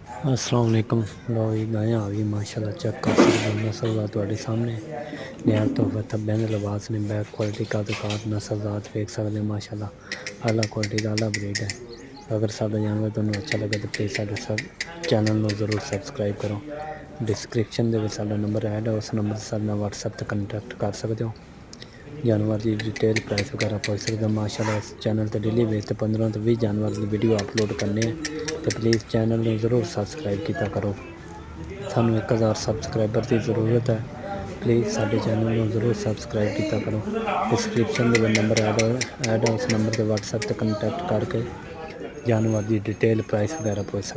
अस्सलाम वालेकुम। लो जी गायां आ गई माशाल्लाह, चेक कर सकते हो नस्लजात ਤੁਹਾਡੇ सामने। नहर तोहफा तबैन लिबास ने बैक क्वालिटी का दुकान नस्लजात देख सकते हो माशाल्लाह आला क्वालिटी का आला ब्रीड है। अगर साडा जानवर ਤੁਹਾਨੂੰ अच्छा लगे तो प्लीज़ साडे चैनल ਨੂੰ ਜ਼ਰੂਰ ਸਬਸਕ੍ਰਾਈਬ ਕਰੋ। डिस्क्रिप्शन ਦੇ ਵਿੱਚ ਸਾਡਾ ਨੰਬਰ ਐਡ ਹੈ, ਉਸ ਨੰਬਰ ਤੇ ਸਾਡੇ ਨਾਲ WhatsApp ਤੇ ਕੰਟੈਕਟ ਕਰ ਸਕਦੇ ਹੋ। जानवर की डिटेल प्राइस वगैरह पूछ सकते हो। माशाल्लाह इस चैनल पर डेली बेस 15 तो 20 जानवर की वीडियो अपलोड करने तो प्लीज़ चैनल में ज़रूर सब्सक्राइब किया करो। सानू 1000 सब्सक्राइबर की ज़रूरत है, प्लीज़ साडे चैनल में ज़रूर सब्सक्राइब किया करो। डिस्क्रिप्शन में नंबर ऐड है, उस नंबर पर WhatsApp से कंटैक्ट करके जानवर की डिटेल प्राइस वगैरह पूछ सकते